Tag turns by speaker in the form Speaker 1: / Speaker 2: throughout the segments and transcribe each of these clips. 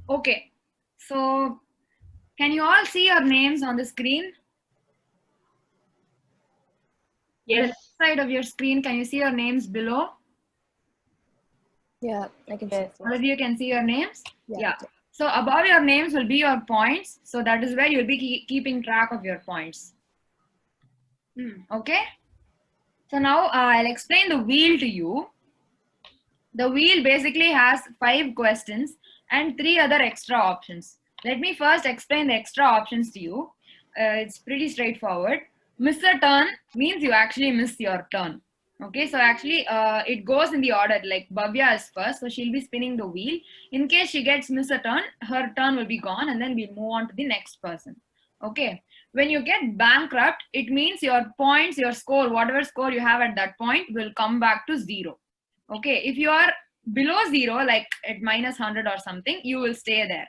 Speaker 1: Okay. So, can you all see your names on the screen? On the
Speaker 2: Yes.
Speaker 1: left side of your screen, can you see your names below?
Speaker 3: Yeah, I can
Speaker 2: Yes.
Speaker 3: see.
Speaker 1: All of you can see your names?
Speaker 3: Yeah.
Speaker 1: So above your names will be your points. So that is where you'll be keeping track of your points. Okay. So now I'll explain the wheel to you. The wheel basically has 5 questions and 3 other extra options. Let me first explain the extra options to you. It's pretty straightforward. Miss a turn means you actually miss your turn. Okay, so actually it goes in the order, like Bhavya is first, so she'll be spinning the wheel. In case she gets miss a turn, her turn will be gone and then we'll move on to the next person. Okay, when you get bankrupt, it means your points, your score, whatever score you have at that point will come back to 0. Okay, if you are below 0, like at minus 100 or something, you will stay there.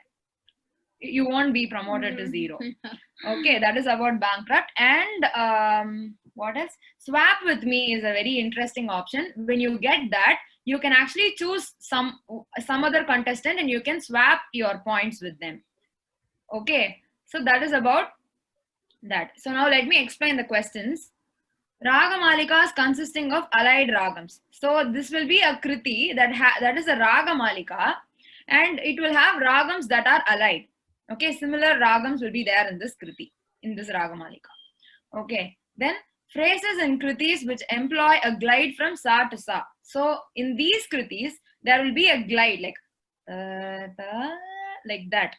Speaker 1: You won't be promoted to 0. Okay, that is about bankrupt. And what else? Swap with me is a very interesting option. When you get that, you can actually choose some other contestant and you can swap your points with them. Okay, so that is about that. So now let me explain the questions. Ragamalikas consisting of allied ragams. So this will be a kriti that is a Ragamalika, and it will have ragams that are allied. Okay, similar ragams will be there in this kriti, in this Ragamalika. Okay, then phrases and kritis which employ a glide from sa to sa. So in these kritis, there will be a glide like that.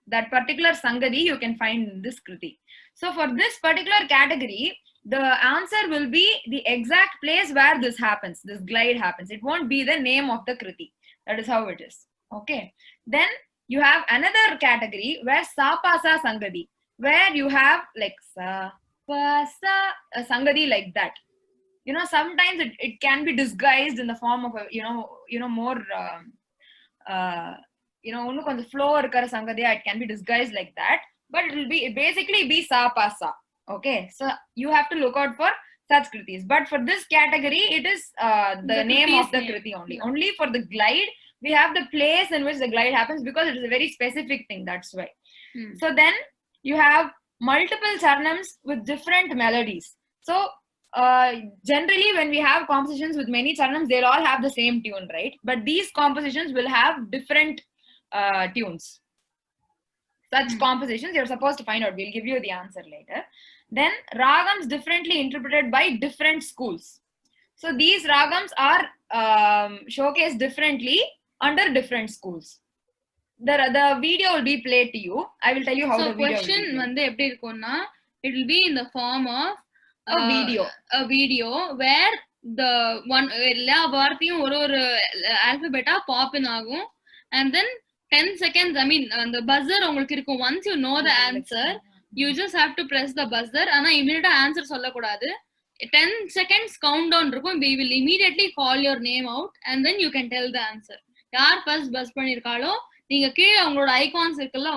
Speaker 1: That particular sangadi you can find in this kriti. So for this particular category, the answer will be the exact place where this happens, this glide happens. It won't be the name of the kriti. That is how it is. Okay. Then you have another category where sapasa sangadi, where you have like sapasa sangadi like that. You know, sometimes it can be disguised in the form of a more இன்னும் கொஞ்சம் flow இருக்கிற சங்கதியா, it can be disguised like that, but it will be basically be sa pa sa. Okay, so you have to look out for such kritis, but for this category it is the name of the kriti only. Only for the glide we have the place in which the glide happens, because it is a very specific thing, that's why. So then you have multiple charnams with different melodies. So generally when we have compositions with many charnams, they'll all have the same tune, right? But these compositions will have different tunes. Such compositions you're supposed to find out. We'll give you the answer later. Then ragams differently interpreted by different schools. So these ragams are showcased differently under different schools. The video will be played to you. I will tell you how the video
Speaker 4: question வந்து எப்படி இருக்கும்னா, it will be in the form of a video where the one எல்லா வார்த்தையும் ஒரு alphabet pop in ஆகும், and then 10 seconds, I mean the buzzer உங்களுக்கு இருக்கும். Once you know the answer, you just have to press the buzzer. ஆனா immediate answer சொல்லக்கூடாது. 10 seconds countdown இருக்கும். We will immediately call your name out and then you can tell the answer. யார் first buzz பண்ணிருக்காளோ, நீங்க கீழே உங்களோட icons இருக்குல்ல,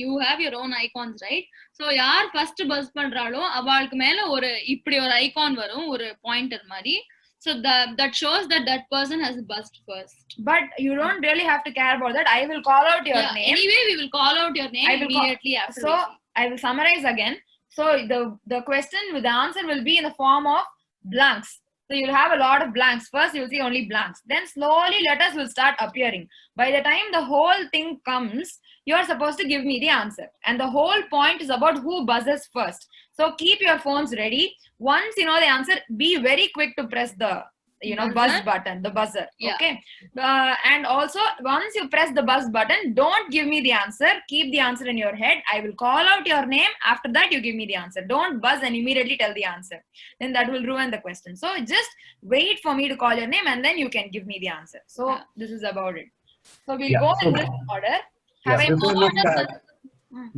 Speaker 4: you have your own icons, right? So யார் first buzz பண்றாளோ அவளுக்கு மேல ஒரு இப்படி ஒரு ஐகான் வரும், ஒரு பாயிண்டர் மாதிரி. So that shows that person has buzzed first.
Speaker 1: But you don't really have to care about that. I will call out your name.
Speaker 4: Anyway, we will call out your name immediately after.
Speaker 1: So I will summarize again. So the question with the answer will be in the form of blanks. So you'll have a lot of blanks. First you'll see only blanks. Then slowly letters will start appearing. By the time the whole thing comes, you're supposed to give me the answer. And the whole point is about who buzzes first. So keep your phones ready. Once you know the answer, be very quick to press the buzz button, the buzzer.
Speaker 4: Yeah.
Speaker 1: Okay. And also once you press the buzz button, don't give me the answer. Keep the answer in your head. I will call out your name. After that you give me the answer. Don't buzz and immediately tell the answer. Then that will ruin the question. So just wait for me to call your name and then you can give me the answer. So this is about it. So we'll go in this order.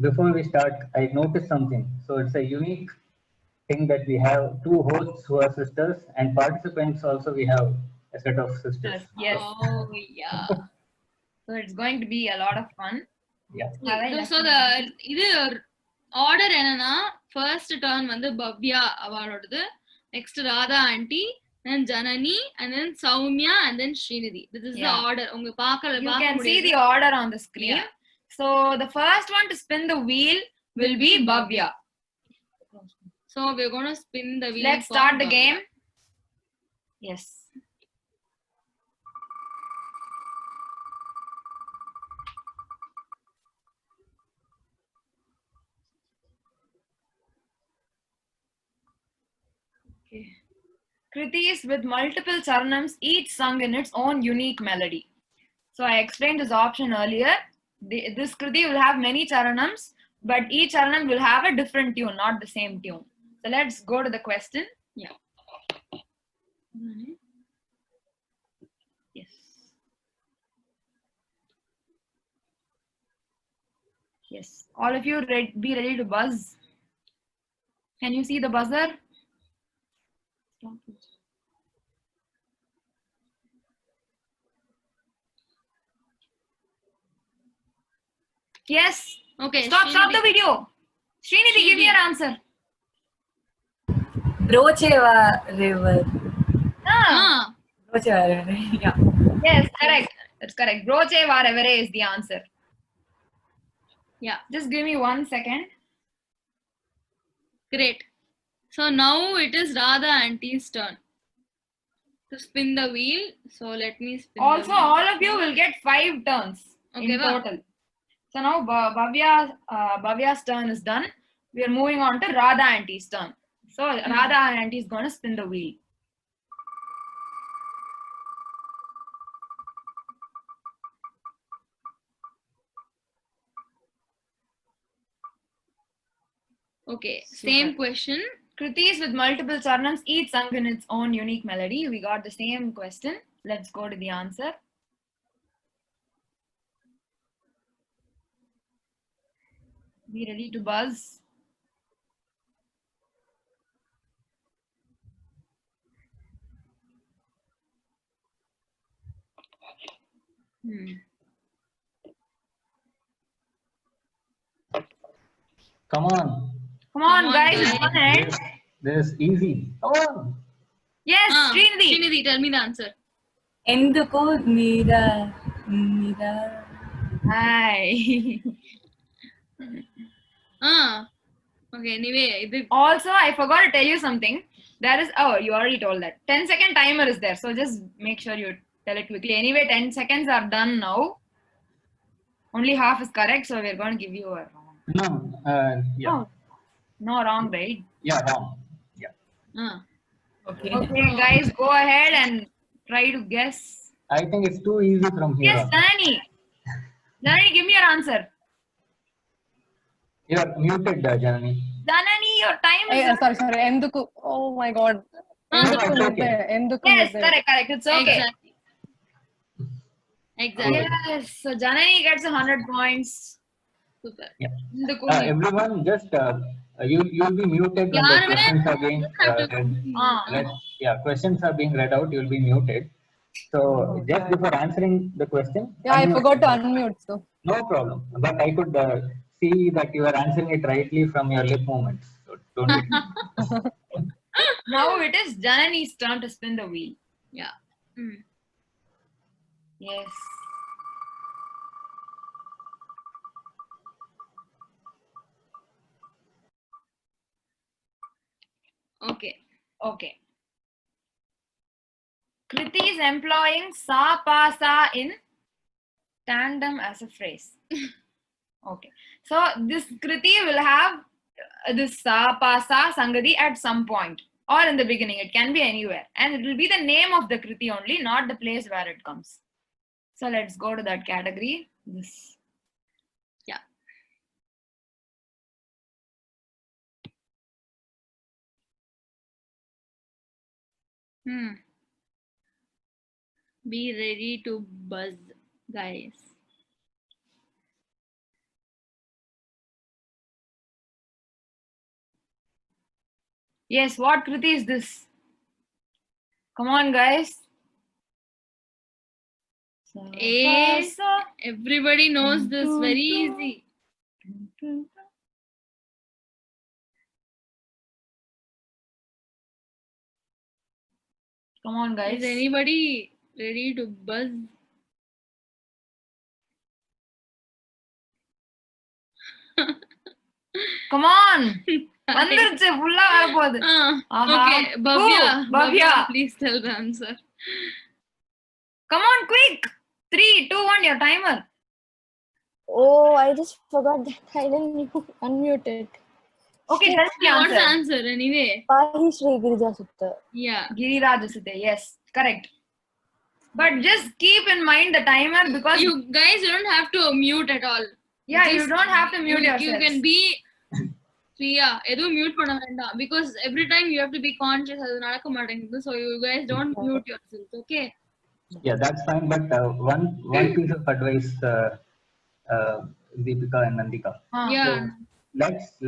Speaker 5: Before we start, I noticed something. So it's a unique thing that we have 2 hosts who are sisters, and participants also we have a set of sisters.
Speaker 1: Yes.
Speaker 4: Oh yeah.
Speaker 1: So it's going to be a lot of fun.
Speaker 5: Yeah.
Speaker 4: So the இது order என்னன்னா, first turn வந்து பவ்யா அவளோடது, next Radha aunty, then Janani, and then Soumya, and then Srinidhi. This is the order. உங்க பார்க்க
Speaker 1: You can see the order on the screen. So the first one to spin the wheel will be Bhavya.
Speaker 4: So we're gonna spin the wheel.
Speaker 1: Let's
Speaker 4: for
Speaker 1: start the
Speaker 4: Bhavya.
Speaker 1: game. Yes. Okay. Kritis with multiple charanams, each sung in its own unique melody. So I explained this option earlier. This Kriti will have many charanams, but each charanam will have a different tune, not the same tune. So let's go to the question.
Speaker 4: Yeah.
Speaker 1: Yes. Yes. All of you be ready to buzz. Can you see the buzzer? Yes.
Speaker 4: Okay.
Speaker 1: Stop the
Speaker 4: Srinidhi.
Speaker 1: video. Srinidhi, give me your answer.
Speaker 2: Brocheva River.
Speaker 4: Ah.
Speaker 2: Brocheva River. Yeah.
Speaker 1: Yes, correct. That's correct. Broche Varevere is the answer.
Speaker 4: Yeah.
Speaker 1: Just give me 1 second.
Speaker 4: Great. So now it is Radha Auntie's turn to spin the wheel. So let me spin.
Speaker 1: Also,
Speaker 4: the wheel.
Speaker 1: all of you will get 5 turns in total. So now Bhavya's turn is done. We are moving on to Radha Auntie's turn. So Radha Auntie is going to spin the wheel.
Speaker 4: Okay.
Speaker 1: Super.
Speaker 4: Same question.
Speaker 1: Kritis with multiple charanams, each sung in its own unique melody. We got the same question. Let's go to the answer. Be ready to buzz.
Speaker 5: Come on.
Speaker 1: Come on, guys.
Speaker 4: guys.
Speaker 1: It's one end.
Speaker 5: This is easy. Come on.
Speaker 1: Yes, Srinidhi.
Speaker 4: Srinidhi, tell me the answer.
Speaker 2: Enduko Meera.
Speaker 1: Hi.
Speaker 4: Okay, anyway.
Speaker 1: Also, I forgot to tell you something. There is, oh, you already told that. 10-second timer is there. So just make sure you tell it quickly. Anyway, 10 seconds are done now. Only half is correct. So we're going to give you a wrong.
Speaker 5: No. Yeah.
Speaker 1: Oh, no wrong, right?
Speaker 5: Yeah, wrong. Yeah.
Speaker 2: Okay.
Speaker 1: Okay, guys, go ahead and try to guess.
Speaker 5: I think it's too easy from here
Speaker 1: Yes,
Speaker 5: on.
Speaker 1: Janani. Janani, give me your answer.
Speaker 5: You are muted, Janani.
Speaker 1: Janani, your time is up.
Speaker 3: Sorry. Enduku. Oh my God.
Speaker 4: Enduku
Speaker 5: It's okay.
Speaker 3: Enduku.
Speaker 1: Yes, correct. It's okay.
Speaker 4: Exactly.
Speaker 1: Yes, so Janani gets 100 points.
Speaker 4: Super.
Speaker 5: Yeah.
Speaker 1: The cooling.
Speaker 5: Everyone, just you'll be muted when the questions are being read. Yeah, questions are being read out. You'll be muted. So just before answering the question.
Speaker 3: Yeah, I
Speaker 5: unmute
Speaker 3: forgot to
Speaker 5: yourself.
Speaker 3: unmute. So
Speaker 5: No problem. But I could see that you are answering it rightly from your lip movements. So don't be.
Speaker 1: Now it is Janani's turn to spin the wheel.
Speaker 4: Yeah.
Speaker 1: Yes. Okay. Kriti is employing sa pa sa in tandem as a phrase. Okay. So this Kriti will have this sa pa sa sangadi at some point or in the beginning. It can be anywhere. And it will be the name of the Kriti only, not the place where it comes. So let's go to that category. This.
Speaker 4: Yeah. Be ready to buzz, guys.
Speaker 1: Yes, what Kriti is this? Come on, guys.
Speaker 4: Everybody knows this. Very easy.
Speaker 1: Come on, guys.
Speaker 4: Is anybody ready to buzz?
Speaker 1: Come on. வந்துருச்சு ஃபுல்லா வர போகுது. ஆஹா.
Speaker 4: Okay, Bhavya.
Speaker 1: Ooh, Bhavya.
Speaker 4: Please tell the answer.
Speaker 1: Come on, quick. 3, 2, 1, your timer.
Speaker 3: Oh, I just forgot that I didn't unmute it.
Speaker 1: Okay, tell me the
Speaker 4: What's the
Speaker 1: answer.
Speaker 4: answer anyway?
Speaker 3: Pahi Shri Girija Sutta.
Speaker 4: Yeah.
Speaker 1: Giriraj Sute, yes, correct. But just keep in mind the timer because
Speaker 4: You guys don't have to mute at all.
Speaker 1: yeah, you
Speaker 4: Just-
Speaker 1: don't have to mute
Speaker 4: you
Speaker 1: yourself.
Speaker 4: can be Priya, edu mute பண்ண வேண்டாம் because every time you have to be conscious அது நடக்க மாட்டேங்குது, so you guys don't mute yourselves, okay?
Speaker 5: Yeah, that's fine. But one piece of advice, Deepika and Nandika.
Speaker 4: Yeah.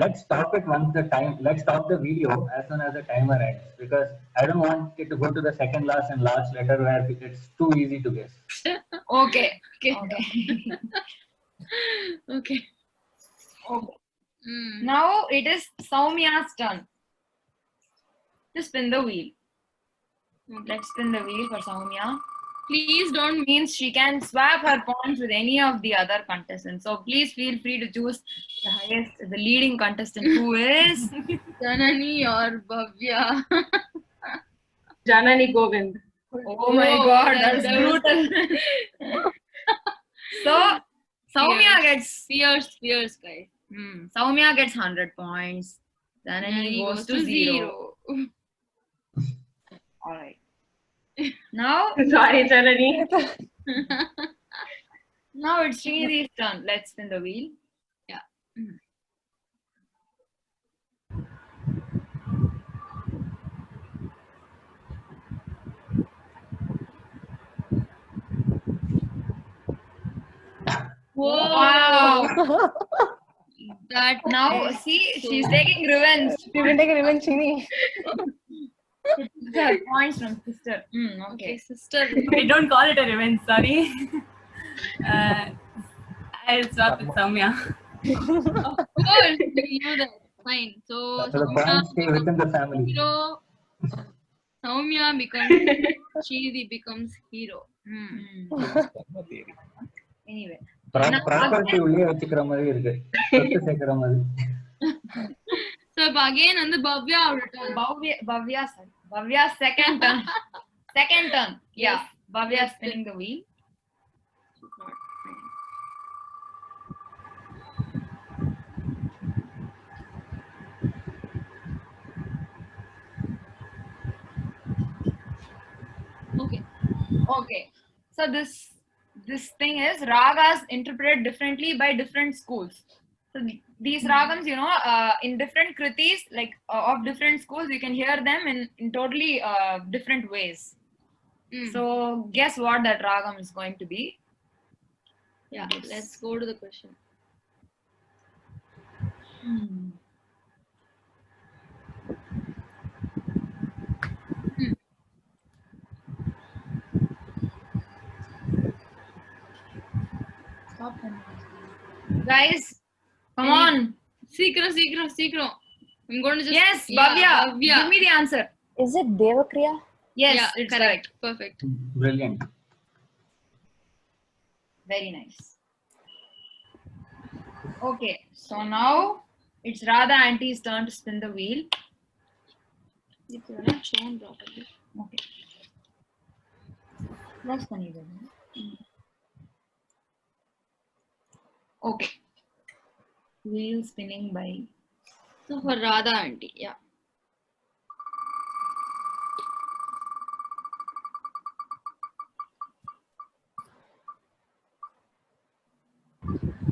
Speaker 5: Let's stop it once the time. Let's stop the video as soon as the timer ends, because I don't want it to go to the second last and last letter where it's too easy to guess.
Speaker 1: Okay.
Speaker 4: Okay.
Speaker 1: Okay.
Speaker 4: Okay.
Speaker 1: Okay.
Speaker 4: Mm.
Speaker 1: Now it is Soumya's turn to spin the wheel. Let's spin the wheel for Soumya.
Speaker 4: Please don't
Speaker 1: Means she can swap her points with any of the other contestants. So please feel free to choose the highest, the leading contestant, who is
Speaker 4: Janani or Bhavya.
Speaker 2: Janani Govind.
Speaker 1: oh my god,
Speaker 4: that
Speaker 1: that's
Speaker 4: was-
Speaker 1: brutal. So Soumya gets
Speaker 4: Fierce guys.
Speaker 1: Soumya gets 100 points. Janani goes to 0. All right. Now
Speaker 2: Sorry, Janani.
Speaker 1: it's Srini's turn. Let's spin the wheel.
Speaker 4: Yeah. Whoa.
Speaker 1: Wow.
Speaker 4: That
Speaker 1: Now see, she's taking revenge.
Speaker 3: You can take a revenge, Shini.
Speaker 1: Her points from sister.
Speaker 4: okay,
Speaker 1: Okay.
Speaker 4: sister.
Speaker 2: I don't call it a revenge, sorry. I'll swap with Soumya.
Speaker 4: Of course, we knew that. Fine. So
Speaker 5: So the points stay within the family.
Speaker 4: hero. Soumya becomes Shiri becomes hero.
Speaker 1: Anyway.
Speaker 5: Property உள்ளே வச்சுக்கிற மாதிரி இருக்கு, சொத்து சேர்க்கிற மாதிரி.
Speaker 4: So if again and the Bhavya return.
Speaker 1: Bhavya's second turn. Second turn. Yeah. Bhavya spinning the wheel.
Speaker 4: Okay.
Speaker 1: Okay. So this thing is ragas interpreted differently by different schools. So these ragams, in different kritis, like of different schools, you can hear them in totally different ways. So guess what that ragam is going to be?
Speaker 4: Yeah, let's go to the question.
Speaker 1: Guys, come on.
Speaker 4: Seekram. I'm going to just
Speaker 1: Yes, Bhavya. Give me the answer.
Speaker 3: Is it Devakriya?
Speaker 1: Yes,
Speaker 4: Yeah,
Speaker 1: it's
Speaker 4: correct.
Speaker 1: correct.
Speaker 4: Perfect.
Speaker 5: Brilliant.
Speaker 1: Very nice. Okay, so now it's Radha Auntie's turn to spin the wheel.
Speaker 4: It's not shown properly.
Speaker 1: Okay. Plus பண்ணிடுங்க. Okay. Wheel spinning by
Speaker 4: So for Radha auntie, yeah.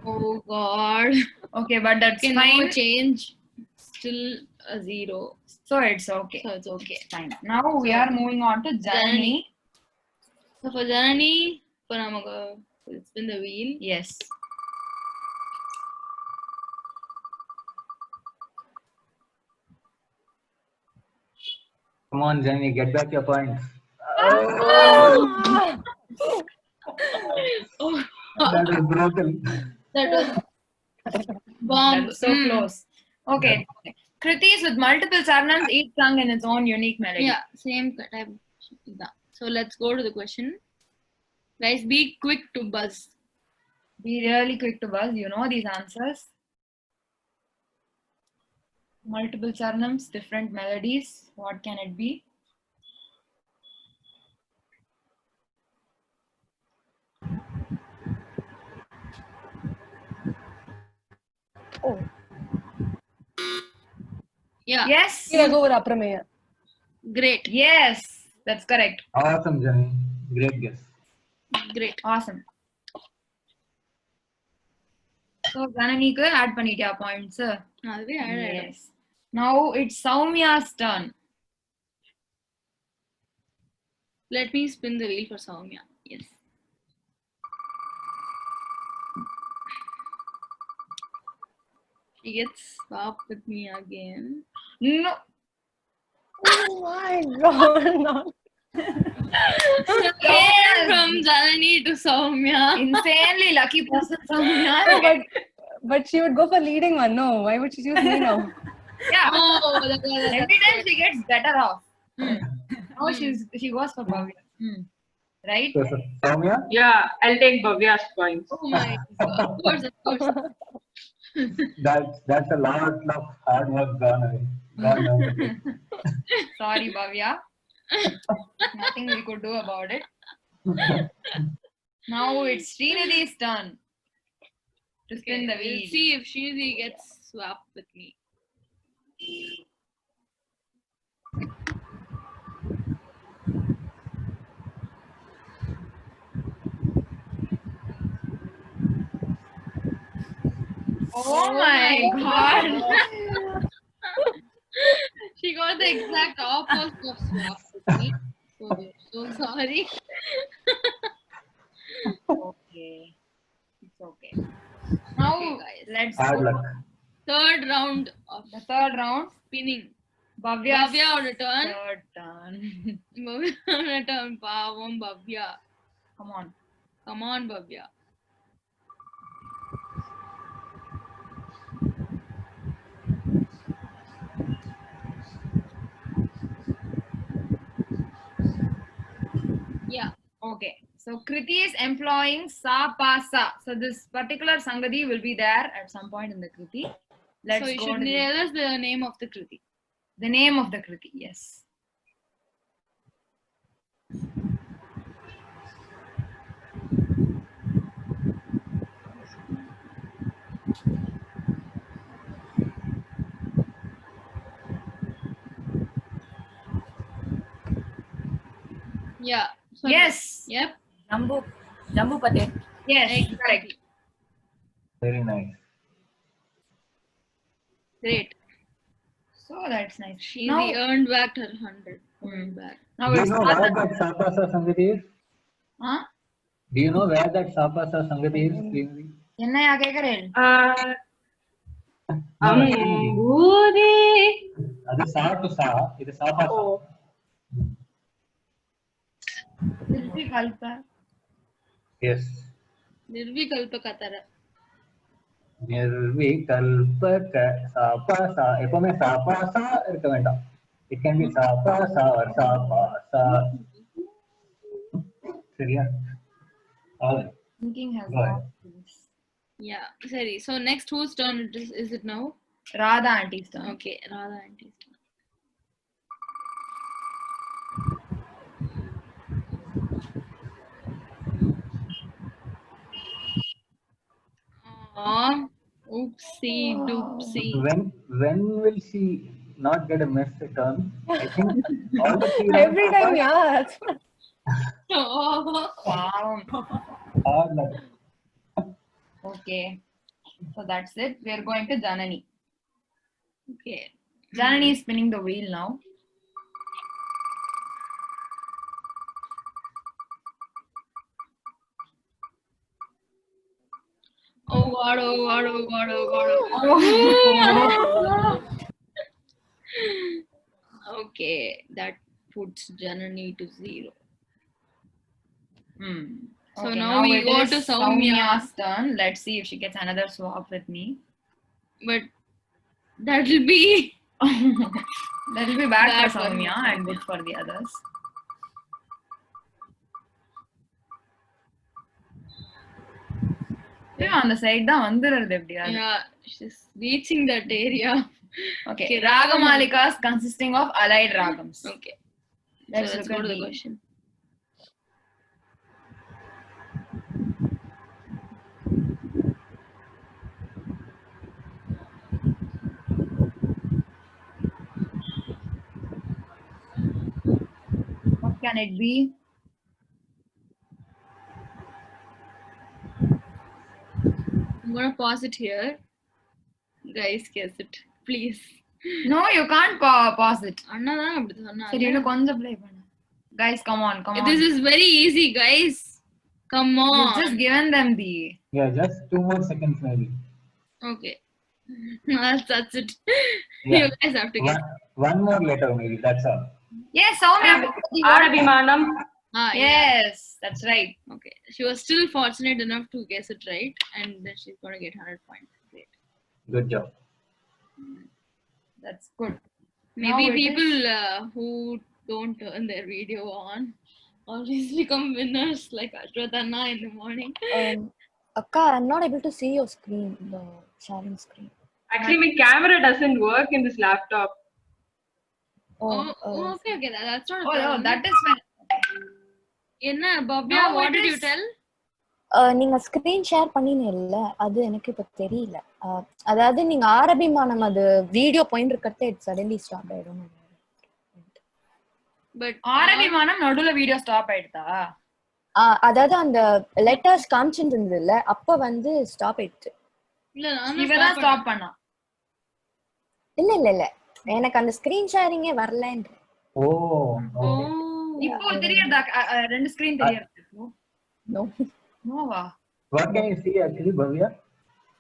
Speaker 4: Oh God.
Speaker 1: okay, but that's
Speaker 4: Okay,
Speaker 1: fine.
Speaker 4: no change. Still a 0.
Speaker 1: So it's okay.
Speaker 4: So it's okay.
Speaker 1: Fine. Now we are moving on to Janani.
Speaker 4: So for Janani, for Namaga, we'll spin the wheel.
Speaker 1: Yes.
Speaker 5: Come on, Jenny, get back your points.
Speaker 4: Oh.
Speaker 5: That was brutal.
Speaker 4: That was bomb.
Speaker 1: That's so close. Okay. Kritis with multiple sarnams, each sung in its own unique melody.
Speaker 4: Yeah, same type. So let's go to the question. Guys, be quick to buzz.
Speaker 1: Be really quick to buzz. You know these answers. Multiple charnams, different melodies. What can it be?
Speaker 3: Oh.
Speaker 4: Yeah.
Speaker 1: Yes.
Speaker 3: Yeah, go with Aprameya.
Speaker 4: Great.
Speaker 1: Yes. That's correct.
Speaker 5: Awesome, Jenny. Great guess.
Speaker 4: Great.
Speaker 1: Awesome. So, Jananiku add pannitiya points. Yes. Now it's Soumya's turn.
Speaker 4: Let me spin the wheel for Soumya. Yes. She gets swapped with me again.
Speaker 1: No.
Speaker 3: Oh my god, no.
Speaker 4: Again from Janani to Soumya.
Speaker 1: Insanely lucky person, Soumya.
Speaker 3: But she would go for leading one. No, why would she choose me now?
Speaker 1: Yeah.
Speaker 4: Oh,
Speaker 1: Every time she gets better off. Now she goes for Bhavya. Right?
Speaker 5: So, Soumya?
Speaker 2: Yeah, I'll take Bhavya's points.
Speaker 4: Oh my god. Of course.
Speaker 5: That's a lot of hard work gone away. Gone down the drain.
Speaker 1: Sorry, Bhavya. Nothing we could do about it. Now it's Srinidhi's turn to spin the wheel.
Speaker 4: We'll see if Srinidhi gets swapped with me.
Speaker 1: Oh my god.
Speaker 4: She got the exact opposite of swap with me. So sorry.
Speaker 1: Okay. It's okay. Now
Speaker 4: Okay, guys.
Speaker 1: let's
Speaker 5: Hard
Speaker 1: go
Speaker 5: luck.
Speaker 4: Third round of
Speaker 1: the third round.
Speaker 4: spinning.
Speaker 1: Bhavya
Speaker 4: Bhavya on a turn.
Speaker 1: third turn.
Speaker 4: Bhavya on a turn. Pavam Bhavya.
Speaker 1: Come on.
Speaker 4: Come on, Bhavya. Yeah.
Speaker 1: Okay. So Kriti is employing sa pa sa. So this particular Sangadi will be there at some point in the Kriti. Let's
Speaker 4: So you
Speaker 1: go
Speaker 4: should
Speaker 1: to
Speaker 4: tell us the name of the Kriti.
Speaker 1: the name of the Kriti. Yes.
Speaker 4: Yeah. So
Speaker 1: Yes.
Speaker 4: Yep.
Speaker 2: Jambupati.
Speaker 1: Yes. Correct.
Speaker 5: Very nice.
Speaker 4: Great.
Speaker 1: So that's nice.
Speaker 4: She
Speaker 1: Now,
Speaker 4: earned back her 100. Earned back.
Speaker 1: now
Speaker 5: Do you
Speaker 1: it's
Speaker 5: know where that Sapasa Sangati is?
Speaker 1: huh?
Speaker 5: Do you know where that Sapasa Sangati is? Srinidhi?
Speaker 1: என்னையா கேக்குறேன்?
Speaker 2: Ambudi.
Speaker 5: அது சா to சா இது சாபாசா.
Speaker 1: Nirvikalpa.
Speaker 5: Yes.
Speaker 4: Nirvikalpakatara.
Speaker 5: நிர்விகல்பக சாபாசா எப்பவுமே சாபாசா இருக்க வேண்டாம். It can be சாபாசா or சாபாசா. சரியா? All right.
Speaker 1: Thinking has
Speaker 5: Go ahead.
Speaker 1: lost this.
Speaker 4: Yeah. Sorry. So next whose turn is it now?
Speaker 1: Radha auntie's turn.
Speaker 4: Okay. Radha auntie's turn. Aww. Oopsie doopsie.
Speaker 5: When will she not get a missed turn? I think all the three
Speaker 3: Every time, yeah. That's what...
Speaker 4: Oh.
Speaker 1: Wow.
Speaker 5: hard luck.
Speaker 1: Okay. So that's it. We are going to Janani.
Speaker 4: Okay.
Speaker 1: Janani is spinning the wheel now.
Speaker 4: Oh god, oh god, oh god, oh god, oh god. Okay, that puts Janani to 0. So
Speaker 1: Okay,
Speaker 4: now we
Speaker 1: it
Speaker 4: go
Speaker 1: is
Speaker 4: to Soumya.
Speaker 1: Soumya's turn. Let's see if she gets another swap with me.
Speaker 4: But that'll be
Speaker 1: That will be bad
Speaker 4: Bad
Speaker 1: for
Speaker 4: for
Speaker 1: Soumya
Speaker 4: me.
Speaker 1: and good for the others. Yeah, on the side தான் வந்துருது எப்படியாவது.
Speaker 4: yeah, she's reaching that area.
Speaker 1: Okay.
Speaker 4: Okay,
Speaker 1: Ragamalikas consisting of allied ragams.
Speaker 4: Okay.
Speaker 1: Let's
Speaker 4: So let's
Speaker 1: look
Speaker 4: go
Speaker 1: at
Speaker 4: to the
Speaker 1: the-
Speaker 4: question.
Speaker 1: What can it be?
Speaker 4: I'm gonna pause it here. Guys, guess it, please.
Speaker 1: No, you can't pause it.
Speaker 4: அண்ணா தான் அப்படி
Speaker 1: சரி
Speaker 4: சொன்னாங்க.
Speaker 1: இன்னும் கொஞ்சம் play பண்ணு. Guys, come on.
Speaker 4: This is very easy, guys. Come on.
Speaker 1: You've just given them the.
Speaker 5: Yeah, just 2 more seconds maybe.
Speaker 4: Okay. That's it.
Speaker 5: Yeah.
Speaker 4: You guys have to guess.
Speaker 5: One more letter maybe, that's all.
Speaker 1: Yes, Soumya.
Speaker 2: Arabimanam.
Speaker 4: Yeah.
Speaker 1: Yes, that's right.
Speaker 4: Okay. She was still fortunate enough to guess it right, and then she's gonna get 100 points. Great.
Speaker 5: Good job.
Speaker 1: That's good.
Speaker 4: Maybe
Speaker 1: Now it
Speaker 4: people who don't turn their video on always become winners, like Ashwatanna in the morning.
Speaker 3: Akka, I'm not able to see your screen, the sharing screen.
Speaker 2: Actually, my camera doesn't work in this laptop.
Speaker 4: Okay. That's not a
Speaker 1: Oh,
Speaker 4: problem.
Speaker 1: that is fine.
Speaker 4: Enna, Bhavya,
Speaker 1: No,
Speaker 4: what
Speaker 1: it
Speaker 4: did you
Speaker 1: is-
Speaker 4: tell?
Speaker 3: நீங்க screen share பண்ணீங்கல்ல அது எனக்கு இப்ப தெரியல. அதாவது நீங்க ஆரபிமானம் அது வீடியோ பாயிண்ட் இருக்கறதே இட் சடன்லி ஸ்டாப் ஆயிடும்.
Speaker 4: But
Speaker 1: ஆரபிமானம் நடுவுல வீடியோ ஸ்டாப் ஆயிடுதா?
Speaker 3: அதாவது அந்த லெட்டர்ஸ் காமிச்சிட்டு இருந்ததுல அப்ப வந்து ஸ்டாப் ஆயிடுச்சு.
Speaker 4: இல்ல நான்
Speaker 1: இவதான் ஸ்டாப் பண்ணா.
Speaker 3: இல்ல எனக்கு அந்த ஸ்கிரீன் ஷேரிங்கே வரலன்ற.
Speaker 5: Oh, okay.
Speaker 1: இப்போ தெரியுதா ரெண்டு ஸ்கிரீன் தெரியுது.
Speaker 3: நோ.
Speaker 1: நோவா?
Speaker 5: What can you see actually, Bhavya?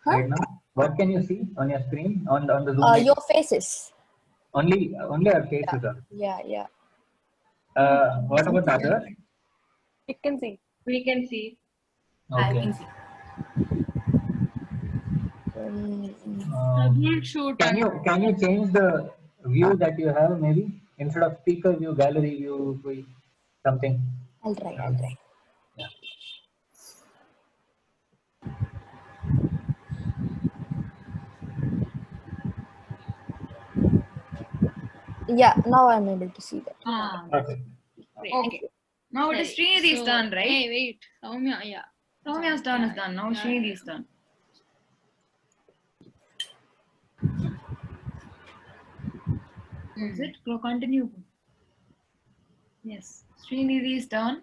Speaker 5: Right now? What can you see on your screen? On the Zoom?
Speaker 3: Your faces.
Speaker 5: Only our faces are.
Speaker 3: Yeah.
Speaker 5: What about the others?
Speaker 3: You can see.
Speaker 2: We can see.
Speaker 1: I
Speaker 5: Okay.
Speaker 1: can see.
Speaker 4: troubleshoot.
Speaker 5: Can you change the view that you have maybe instead of speaker view, gallery view, something?
Speaker 3: I'll try. Yeah, now I'm able to see that.
Speaker 5: Okay.
Speaker 1: Okay. Now it is Srinidhi's turn, right?
Speaker 4: Hey, wait. Soumya, yeah.
Speaker 1: Soumya's turn is done. Now Srinidhi's turn. Is it? Go continue. Yes. Srinidhi's turn.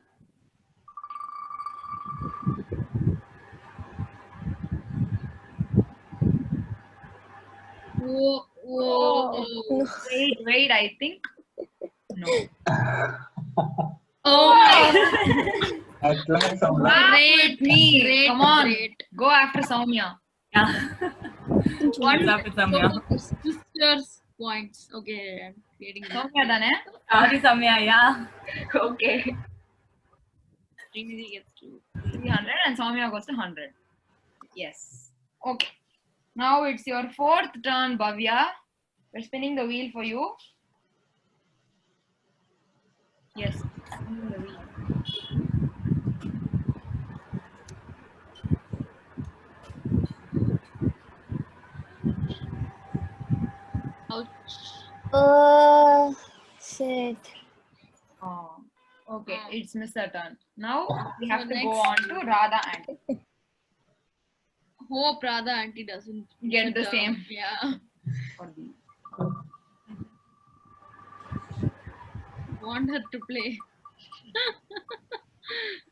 Speaker 4: Whoa.
Speaker 1: Wait, I think. No.
Speaker 4: Oh my.
Speaker 5: At last, some
Speaker 4: Great.
Speaker 1: Me.
Speaker 4: Great.
Speaker 1: Come on.
Speaker 4: Great.
Speaker 1: Go after Soumya.
Speaker 4: One
Speaker 6: up with Soumya.
Speaker 4: sisters points. Okay, I'm creating that.
Speaker 1: Soumya done, eh?
Speaker 6: Sorry, Soumya, yeah.
Speaker 2: Okay.
Speaker 4: Srinidhi gets to.
Speaker 1: 300 and Soumya goes to 100. Yes. Okay. Now it's your fourth turn, Bhavya. We're spinning the wheel for you. Yes. Spinning the wheel.
Speaker 4: Ouch.
Speaker 3: Shit.
Speaker 1: Oh. Okay, it's Mr. Turn. Now we have to
Speaker 4: So
Speaker 1: go
Speaker 4: next-
Speaker 1: on to Radha and
Speaker 4: Hope Radha auntie doesn't
Speaker 1: get the same.
Speaker 4: Yeah. Want her to play.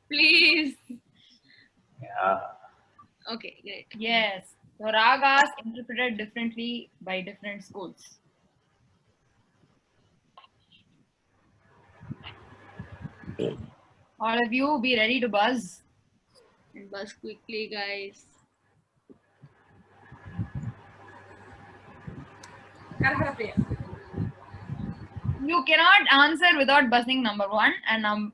Speaker 4: Please.
Speaker 5: Yeah.
Speaker 4: Okay, great.
Speaker 1: Yes. So ragas interpreted differently by different schools. All of you be ready to buzz.
Speaker 4: And buzz quickly, guys.
Speaker 1: You cannot answer without buzzing number one. And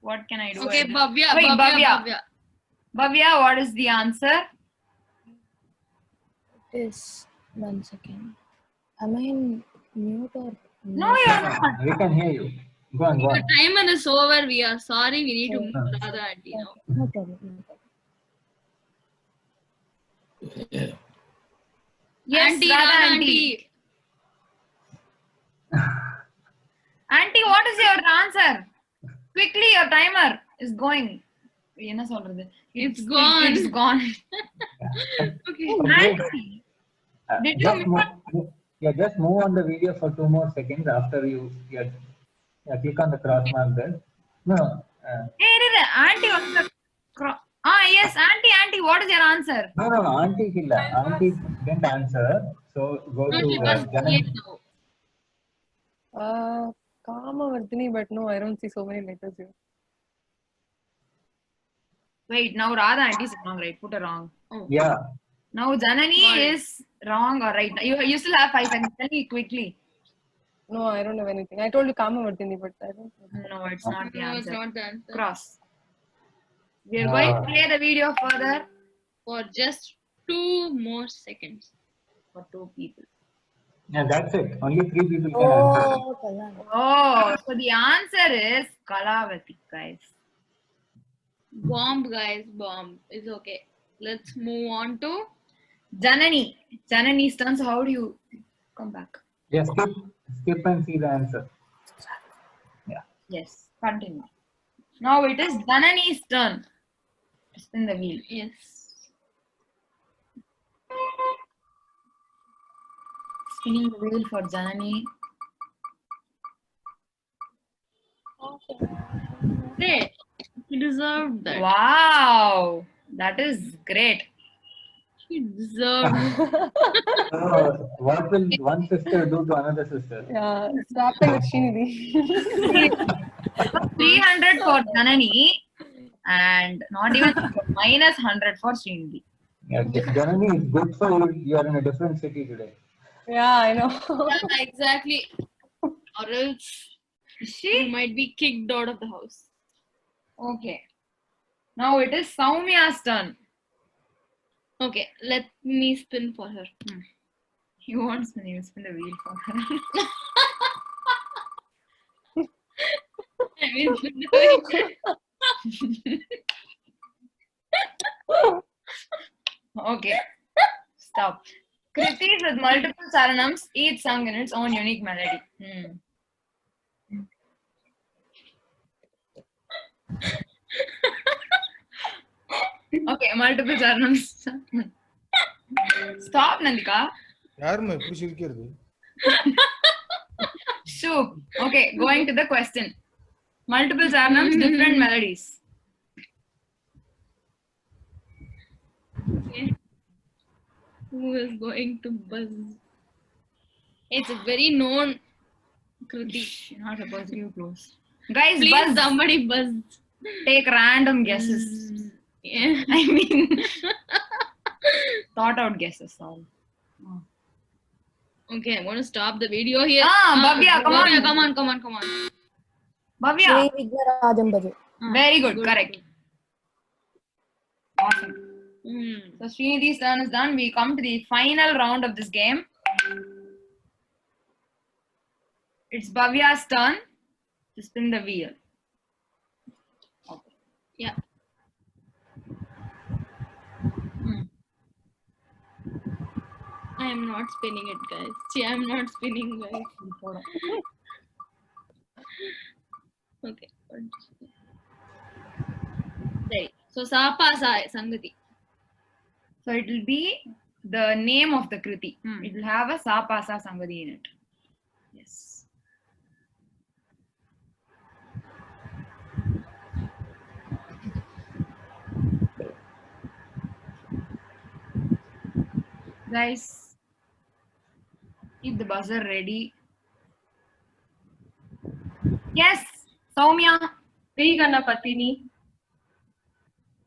Speaker 1: what can I do?
Speaker 4: Okay, Bhavya.
Speaker 1: Wait,
Speaker 4: Bhavya.
Speaker 1: Bhavya, what is the answer?
Speaker 3: Is 1 second. Am I in mute or
Speaker 1: No, you're not.
Speaker 5: We can hear you. Go on.
Speaker 4: The timer is over. We are sorry. We need to move Radha auntie now.
Speaker 3: No problem.
Speaker 1: Yes,
Speaker 4: Auntie,
Speaker 1: Radha
Speaker 4: Radha
Speaker 1: auntie. Auntie, what is your answer? Quickly, your timer is going. என்ன சொல்றது?
Speaker 4: It's gone.
Speaker 1: It's gone.
Speaker 4: Okay.
Speaker 1: Auntie, did you
Speaker 5: just move on the video for 2 more seconds after you click on the cross mark there. No.
Speaker 1: Hey, Auntie, yes, Auntie, what is your answer?
Speaker 5: No, Auntie illa. Auntie didn't answer. So go to Janani.
Speaker 6: Kamavardhini, but no, I don't see so many letters here.
Speaker 1: Wait, now Radha Auntie is wrong, right? Put her wrong.
Speaker 4: Oh.
Speaker 5: Yeah.
Speaker 1: Now Janani is wrong or right? You still have 5 seconds. Tell me quickly.
Speaker 6: No, I don't have anything. I told you Kamavardhini, but I don't know.
Speaker 1: No, it's not the
Speaker 4: No, it's
Speaker 1: answer.
Speaker 4: not the answer.
Speaker 1: Cross. We are going to play the video further
Speaker 4: For just 2 more seconds.
Speaker 1: for 2 people.
Speaker 5: Yeah, that's it. Only 3 people can answer.
Speaker 3: Oh, Kalyan.
Speaker 1: Oh, so the answer is Kalavati, guys.
Speaker 4: Bomb, guys, bomb. It's okay. Let's move on to
Speaker 1: Janani. Janani's turn. So how do you come back?
Speaker 5: Yeah, skip and see the answer. Yeah.
Speaker 1: Yes, continue. Now it is Janani's turn. Spin the wheel.
Speaker 4: yes.
Speaker 1: Spinning the wheel for Janani.
Speaker 4: Great. He deserved that.
Speaker 1: Wow, that is great.
Speaker 4: He deserved it.
Speaker 5: So, what will one sister do to another sister?
Speaker 6: Yeah, it's happening with Srinidhi.
Speaker 1: 300 for Janani and not even minus 100 for Srinidhi.
Speaker 5: Yeah, Janani, it's good for you. You are in a different city today.
Speaker 6: Yeah, I know.
Speaker 4: Yeah, exactly. Or else
Speaker 1: She?
Speaker 4: you might be kicked out of the house.
Speaker 1: Okay. Now it is Soumya's turn.
Speaker 4: Okay, let me spin for her.
Speaker 1: You won't spin, you spin the wheel for her.
Speaker 4: I mean, spin the wheel.
Speaker 1: Okay. Stop. Kritis with multiple saranams, each sung in its own unique melody. Okay, multiple saranams. Stop, Nandika.
Speaker 7: யாரும்மா இப்படி சிரிக்கிறது?
Speaker 1: Shoo. Okay, going to the question. Multiple saranams, different melodies.
Speaker 4: Okay. Who is going to buzz? It's a very known Kriti.
Speaker 1: You're not supposed to give clues. Guys,
Speaker 4: Please,
Speaker 1: buzz.
Speaker 4: somebody buzz.
Speaker 1: Take random guesses.
Speaker 4: Yeah.
Speaker 1: I mean, thought out guesses. All.
Speaker 4: Okay, I'm going to stop the video here.
Speaker 1: Bhavya, come on.
Speaker 4: Come on.
Speaker 1: Bhavya.
Speaker 3: Sri Vidyarajambadu.
Speaker 1: Very good, correct. Awesome.
Speaker 4: Hmm.
Speaker 1: So Srinidhi's turn is done. We come to the final round of this game. It's Bhavya's turn to spin the wheel. Okay.
Speaker 4: Yeah. I am not spinning it, guys. See, I'm not spinning, guys. Okay. Right. So, Sapa Sangati.
Speaker 1: So it will be the name of the Kriti. It will have a Sapasa Sangati in it. Yes. Guys, keep the buzzer ready. Yes, Soumya.
Speaker 2: Ganapatini.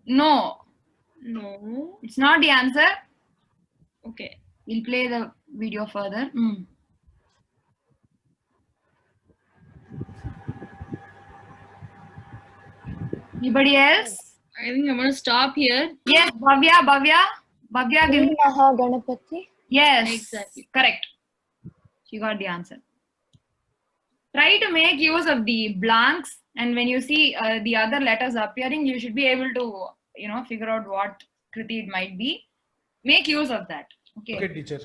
Speaker 1: No,
Speaker 4: No.
Speaker 1: it's not the answer.
Speaker 4: Okay.
Speaker 1: We'll play the video further. Anybody else?
Speaker 4: I think I'm going to stop here.
Speaker 1: Yes, Bhavya, give me.
Speaker 3: Maha Ganapati.
Speaker 1: Yes,
Speaker 4: Exactly.
Speaker 1: correct. She got the answer. Try to make use of the blanks, and when you see the other letters appearing, you should be able to, figure out what Kriti it might be. Make use of that. Okay.
Speaker 7: Okay, teacher.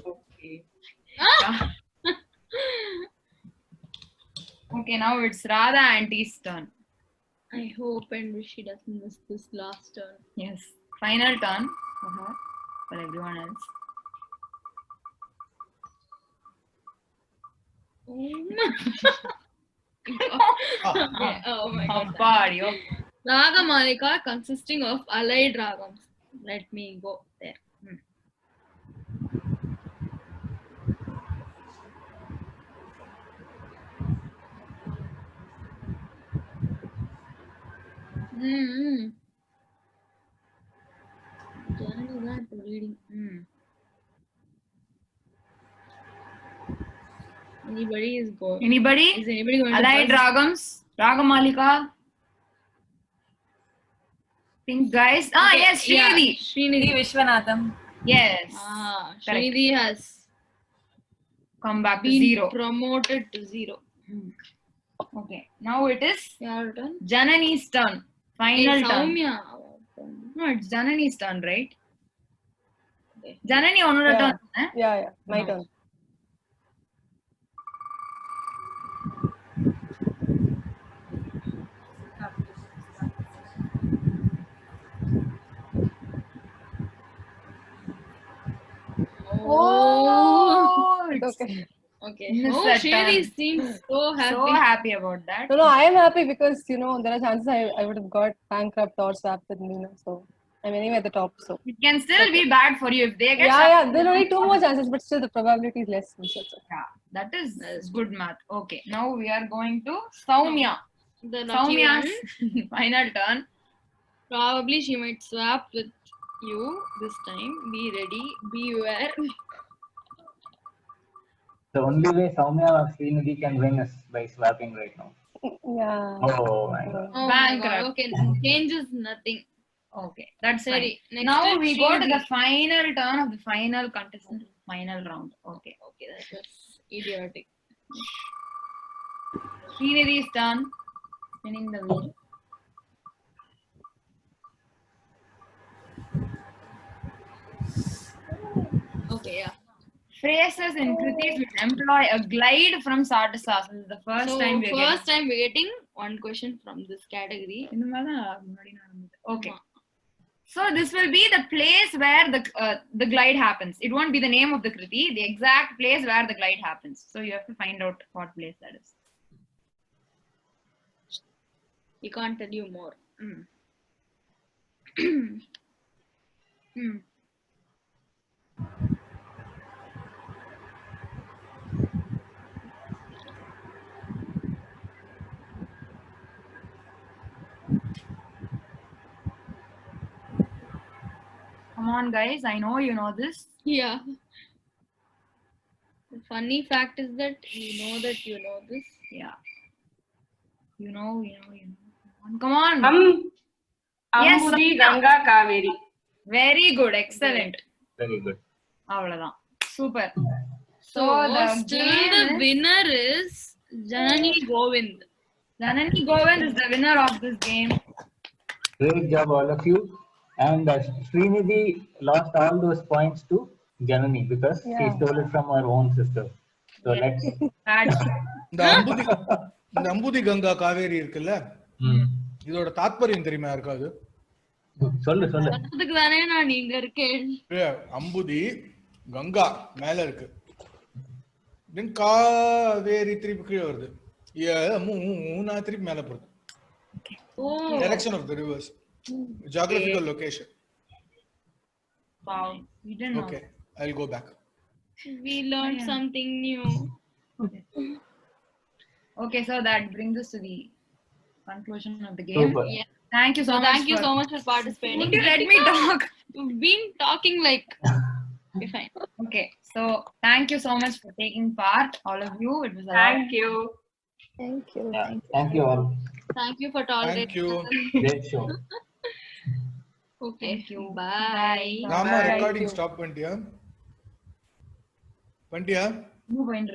Speaker 1: Okay, now it's Radha Auntie's turn.
Speaker 4: I hope and wish she doesn't miss this last turn.
Speaker 1: Yes. Final turn for her, for everyone else.
Speaker 4: Oh my god.
Speaker 1: Appadio.
Speaker 4: Ragamalika consisting of allied ragams. Let me go there. Janani that reading. Anybody is going?
Speaker 1: Anybody?
Speaker 4: Is anybody going
Speaker 1: Allied
Speaker 4: to buzz?
Speaker 1: Ragams? Ragamalika? Think guys. Ah,
Speaker 4: Okay,
Speaker 1: yes, Srinidhi.
Speaker 4: Yeah, Srinidhi.
Speaker 8: Vishwanatham.
Speaker 1: Yes.
Speaker 4: Correct.
Speaker 1: Correct.
Speaker 4: Srinidhi has
Speaker 1: Come back to
Speaker 4: been
Speaker 1: 0.
Speaker 4: promoted to 0.
Speaker 1: Okay. Now it is
Speaker 4: Your turn.
Speaker 1: Janani's turn. Final
Speaker 4: Hey,
Speaker 1: turn.
Speaker 4: Soumya.
Speaker 1: No, it's Janani's turn, right?
Speaker 4: Okay.
Speaker 1: Janani on
Speaker 6: Yeah.
Speaker 1: turn. Eh?
Speaker 6: Yeah, my
Speaker 1: No.
Speaker 6: turn.
Speaker 1: Oh, it's
Speaker 6: Okay.
Speaker 4: Okay.
Speaker 1: Miss
Speaker 4: Oh,
Speaker 1: that
Speaker 4: Srinidhi
Speaker 1: turn.
Speaker 4: seems so happy.
Speaker 1: so happy about that.
Speaker 6: No, I am happy because there are chances I would have got bankrupt or swapped with Nina. So I'm anyway at the top. So
Speaker 1: It can still be bad for you if they get
Speaker 6: yeah. There are only 2 more chances, but still the probability is less. So.
Speaker 1: Yeah, that is good math. Okay, now we are going to Soumya.
Speaker 4: The lucky
Speaker 1: Soumya's
Speaker 4: one.
Speaker 1: final turn.
Speaker 4: Probably she might swap with you this time. Be ready. Beware.
Speaker 5: The only way Soumya or Srinidhi can win is by swapping right now.
Speaker 6: Yeah.
Speaker 5: Oh my god.
Speaker 4: Oh my
Speaker 1: Bankrupt.
Speaker 4: god. Okay. Changes nothing.
Speaker 1: Okay, that's fine.
Speaker 4: Sorry. Next
Speaker 1: Now
Speaker 4: is
Speaker 1: we go to the
Speaker 4: Srinidhi.
Speaker 1: final turn of the final contestant, final round. Okay,
Speaker 4: Okay, that was idiotic.
Speaker 1: Srinidhi's turn. Spinning the wheel.
Speaker 4: Okay, yeah.
Speaker 1: Phrases in Kriti's will employ a glide from Sartasa. This is the first
Speaker 4: So
Speaker 1: time we're
Speaker 4: first time we're getting one question from this category.
Speaker 1: getting. Okay. So this will be the place where the glide happens. It won't be the name of the Kriti, the exact place where the glide happens. So you have to find out what place that is.
Speaker 4: We can't tell you more.
Speaker 1: Come on, guys. I know you know this.
Speaker 4: Yeah. The funny fact is that you know this.
Speaker 1: Yeah. You know. Come on. Yes,
Speaker 2: Ambudi
Speaker 1: Soumya.
Speaker 2: Ganga Kaveri.
Speaker 1: Very good. Excellent.
Speaker 5: Very good.
Speaker 1: Avladhan. Super.
Speaker 4: So
Speaker 1: the
Speaker 4: still
Speaker 1: game
Speaker 4: the
Speaker 1: is-
Speaker 4: winner is Janani Govind.
Speaker 1: Janani Govind is the winner of this game.
Speaker 5: Great job, all of you. And Srinidhi lost all those points to Janani because she stole it from her own sister. So let's.
Speaker 1: Bad.
Speaker 7: இந்த அம்புதி கங்கா காவேரி இருக்குல்ல இதோட தாத்பரியம் தெரியுமா யாருக்காவது?
Speaker 5: சொல்லு.
Speaker 4: அதுக்கு தானே நான் இங்க இருக்கேன்.
Speaker 7: அம்புதி கங்கா மேல இருக்கு. தென் காவேரி திருப்பி கீழே வருது. மூணா திருப்பி மேல போகுது. Direction of the rivers. Geographical location.
Speaker 1: Wow. We didn't know.
Speaker 7: Okay, I'll go back.
Speaker 4: We learned something new.
Speaker 1: Okay, so that brings us to the conclusion of the game.
Speaker 5: Super.
Speaker 4: Yeah.
Speaker 1: Thank you so much.
Speaker 4: Thank you so much for participating.
Speaker 1: Won't you let me talk?
Speaker 4: You've been talking like. Okay, fine.
Speaker 1: Okay, so thank you so much for taking part, all of you. It was a lot.
Speaker 2: Thank you.
Speaker 3: Thank you.
Speaker 5: Yeah, thank you all.
Speaker 4: Thank you for tolerating.
Speaker 7: Thank you.
Speaker 5: Great show.
Speaker 4: Okay.
Speaker 1: Thank you.
Speaker 4: Bye.
Speaker 7: Rama
Speaker 6: Bye.
Speaker 7: Recording stop பண்ணிட்டியா?
Speaker 1: Move in.